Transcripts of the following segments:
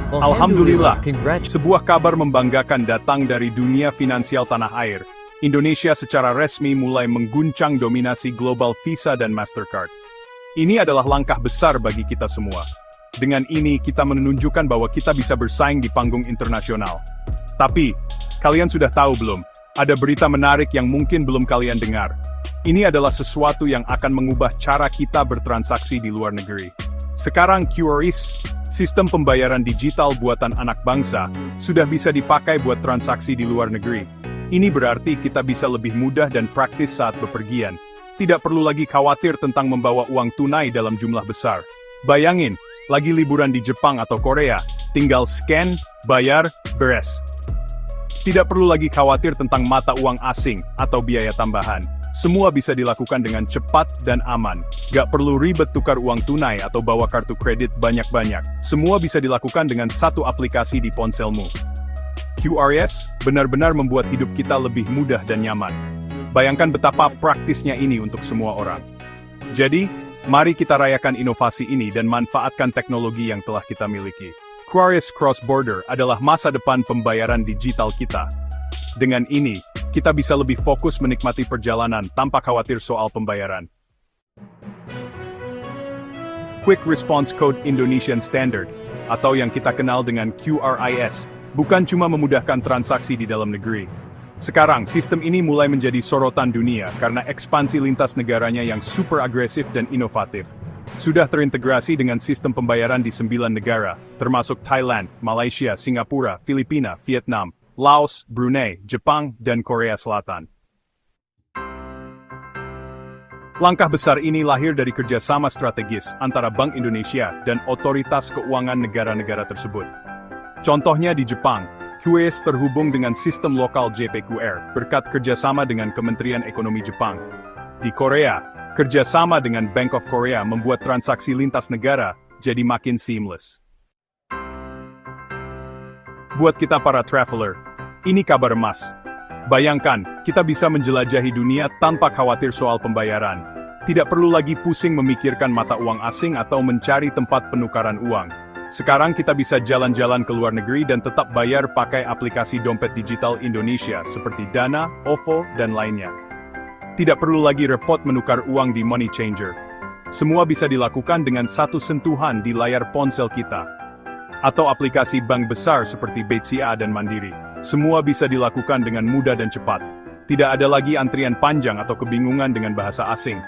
Alhamdulillah, sebuah kabar membanggakan datang dari dunia finansial tanah air. Indonesia secara resmi mulai mengguncang dominasi global Visa dan Mastercard. Ini adalah langkah besar bagi kita semua. Dengan ini kita menunjukkan bahwa kita bisa bersaing di panggung internasional. Tapi, kalian sudah tahu belum? Ada berita menarik yang mungkin belum kalian dengar. Ini adalah sesuatu yang akan mengubah cara kita bertransaksi di luar negeri. Sekarang QRIS, sistem pembayaran digital buatan anak bangsa, sudah bisa dipakai buat transaksi di luar negeri. Ini berarti kita bisa lebih mudah dan praktis saat bepergian. Tidak perlu lagi khawatir tentang membawa uang tunai dalam jumlah besar. Bayangin, lagi liburan di Jepang atau Korea, tinggal scan, bayar, beres. Tidak perlu lagi khawatir tentang mata uang asing atau biaya tambahan. Semua bisa dilakukan dengan cepat dan aman. Gak perlu ribet tukar uang tunai atau bawa kartu kredit banyak-banyak. Semua bisa dilakukan dengan satu aplikasi di ponselmu. QRIS benar-benar membuat hidup kita lebih mudah dan nyaman. Bayangkan betapa praktisnya ini untuk semua orang. Jadi, mari kita rayakan inovasi ini dan manfaatkan teknologi yang telah kita miliki. QRIS Cross Border adalah masa depan pembayaran digital kita. Dengan ini, kita bisa lebih fokus menikmati perjalanan tanpa khawatir soal pembayaran. Quick Response Code Indonesian Standard, atau yang kita kenal dengan QRIS, bukan cuma memudahkan transaksi di dalam negeri. Sekarang, sistem ini mulai menjadi sorotan dunia karena ekspansi lintas negaranya yang super agresif dan inovatif. Sudah terintegrasi dengan sistem pembayaran di 9 negara, termasuk Thailand, Malaysia, Singapura, Filipina, Vietnam, Laos, Brunei, Jepang, dan Korea Selatan. Langkah besar ini lahir dari kerjasama strategis antara Bank Indonesia dan otoritas keuangan negara-negara tersebut. Contohnya di Jepang, QRIS terhubung dengan sistem lokal JPQR berkat kerjasama dengan Kementerian Ekonomi Jepang. Di Korea, kerjasama dengan Bank of Korea membuat transaksi lintas negara jadi makin seamless. Buat kita para traveler, ini kabar emas. Bayangkan, kita bisa menjelajahi dunia tanpa khawatir soal pembayaran. Tidak perlu lagi pusing memikirkan mata uang asing atau mencari tempat penukaran uang. Sekarang kita bisa jalan-jalan ke luar negeri dan tetap bayar pakai aplikasi dompet digital Indonesia seperti Dana, OVO, dan lainnya. Tidak perlu lagi repot menukar uang di money changer. Semua bisa dilakukan dengan satu sentuhan di layar ponsel kita. Atau aplikasi bank besar seperti BCA dan Mandiri. Semua bisa dilakukan dengan mudah dan cepat. Tidak ada lagi antrian panjang atau kebingungan dengan bahasa asing.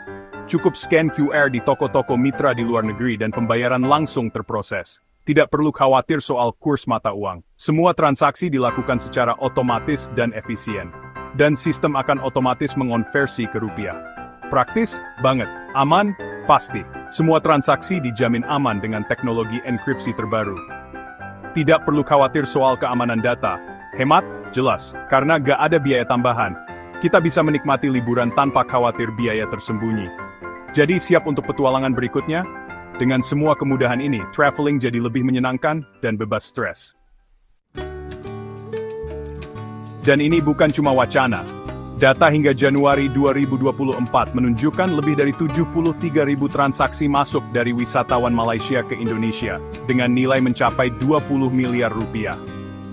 Cukup scan QR di toko-toko mitra di luar negeri dan pembayaran langsung terproses. Tidak perlu khawatir soal kurs mata uang. Semua transaksi dilakukan secara otomatis dan efisien. Dan sistem akan otomatis mengonversi ke rupiah. Praktis? Banget. Aman? Pasti. Semua transaksi dijamin aman dengan teknologi enkripsi terbaru. Tidak perlu khawatir soal keamanan data. Hemat? Jelas. Karena gak ada biaya tambahan. Kita bisa menikmati liburan tanpa khawatir biaya tersembunyi. Jadi siap untuk petualangan berikutnya? Dengan semua kemudahan ini, traveling jadi lebih menyenangkan dan bebas stres. Dan ini bukan cuma wacana. Data hingga Januari 2024 menunjukkan lebih dari 73.000 transaksi masuk dari wisatawan Malaysia ke Indonesia, dengan nilai mencapai 20 miliar rupiah.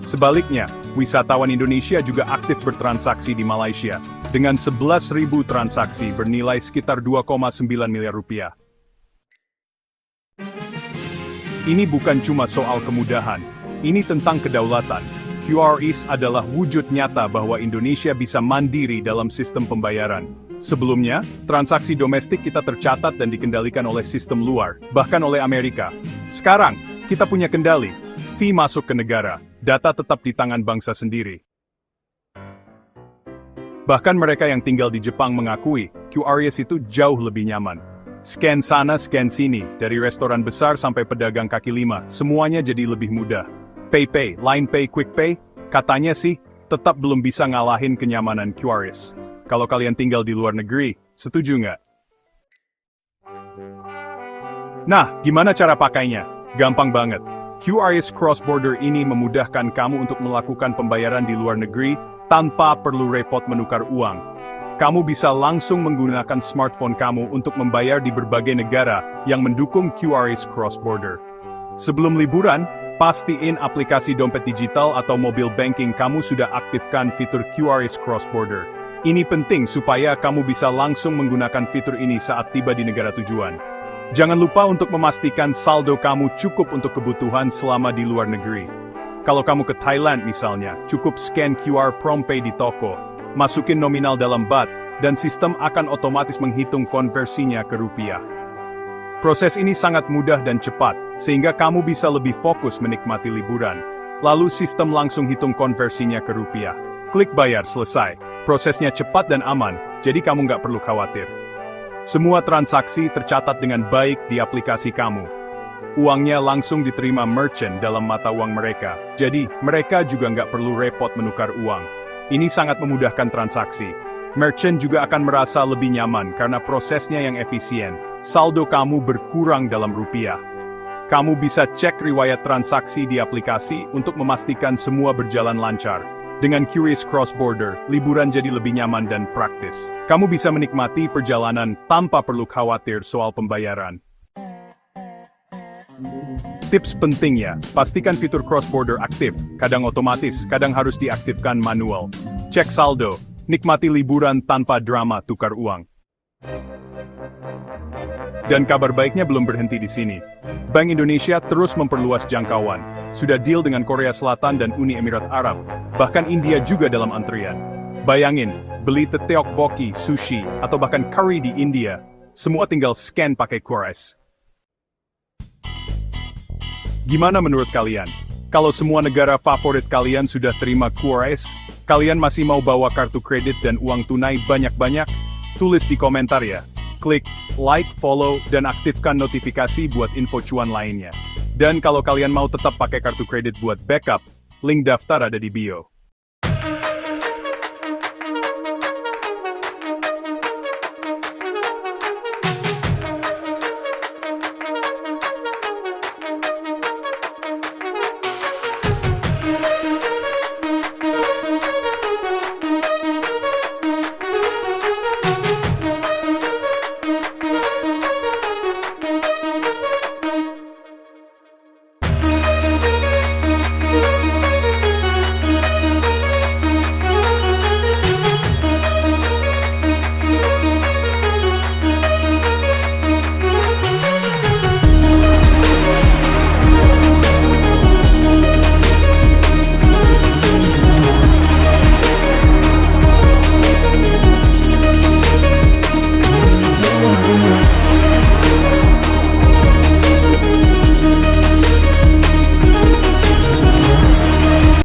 Sebaliknya, wisatawan Indonesia juga aktif bertransaksi di Malaysia, dengan 11.000 transaksi bernilai sekitar 2,9 miliar rupiah. Ini bukan cuma soal kemudahan, ini tentang kedaulatan. QRIS adalah wujud nyata bahwa Indonesia bisa mandiri dalam sistem pembayaran. Sebelumnya, transaksi domestik kita tercatat dan dikendalikan oleh sistem luar, bahkan oleh Amerika. Sekarang, kita punya kendali. Fee masuk ke negara, data tetap di tangan bangsa sendiri. Bahkan mereka yang tinggal di Jepang mengakui, QRIS itu jauh lebih nyaman. Scan sana, scan sini, dari restoran besar sampai pedagang kaki lima, semuanya jadi lebih mudah. PayPay, LinePay, QuickPay, katanya sih, tetap belum bisa ngalahin kenyamanan QRIS. Kalau kalian tinggal di luar negeri, setuju nggak? Nah, gimana cara pakainya? Gampang banget. QRIS Cross Border ini memudahkan kamu untuk melakukan pembayaran di luar negeri tanpa perlu repot menukar uang. Kamu bisa langsung menggunakan smartphone kamu untuk membayar di berbagai negara yang mendukung QRIS Cross Border. Sebelum liburan, Pastiin aplikasi dompet digital atau mobile banking kamu sudah aktifkan fitur QRIS Cross Border. Ini penting supaya kamu bisa langsung menggunakan fitur ini saat tiba di negara tujuan. Jangan lupa untuk memastikan saldo kamu cukup untuk kebutuhan selama di luar negeri. Kalau kamu ke Thailand misalnya, cukup scan QR PromptPay di toko, masukin nominal dalam baht, dan sistem akan otomatis menghitung konversinya ke rupiah. Proses ini sangat mudah dan cepat, sehingga kamu bisa lebih fokus menikmati liburan. Lalu sistem langsung hitung konversinya ke rupiah. Klik bayar, selesai. Prosesnya cepat dan aman, jadi kamu nggak perlu khawatir. Semua transaksi tercatat dengan baik di aplikasi kamu. Uangnya langsung diterima merchant dalam mata uang mereka, jadi mereka juga nggak perlu repot menukar uang. Ini sangat memudahkan transaksi. Merchant juga akan merasa lebih nyaman karena prosesnya yang efisien. Saldo kamu berkurang dalam rupiah. Kamu bisa cek riwayat transaksi di aplikasi untuk memastikan semua berjalan lancar. Dengan QRIS Cross Border, liburan jadi lebih nyaman dan praktis. Kamu bisa menikmati perjalanan tanpa perlu khawatir soal pembayaran. Tips pentingnya, pastikan fitur Cross Border aktif, kadang otomatis, kadang harus diaktifkan manual. Cek saldo. Nikmati liburan tanpa drama tukar uang. Dan kabar baiknya belum berhenti di sini. Bank Indonesia terus memperluas jangkauan. Sudah deal dengan Korea Selatan dan Uni Emirat Arab. Bahkan India juga dalam antrian. Bayangin, beli tteokbokki, sushi, atau bahkan curry di India. Semua tinggal scan pakai QRIS. Gimana menurut kalian? Kalau semua negara favorit kalian sudah terima QRIS, kalian masih mau bawa kartu kredit dan uang tunai banyak-banyak? Tulis di komentar ya. Klik like, follow, dan aktifkan notifikasi buat info cuan lainnya. Dan kalau kalian mau tetap pakai kartu kredit buat backup, link daftar ada di bio.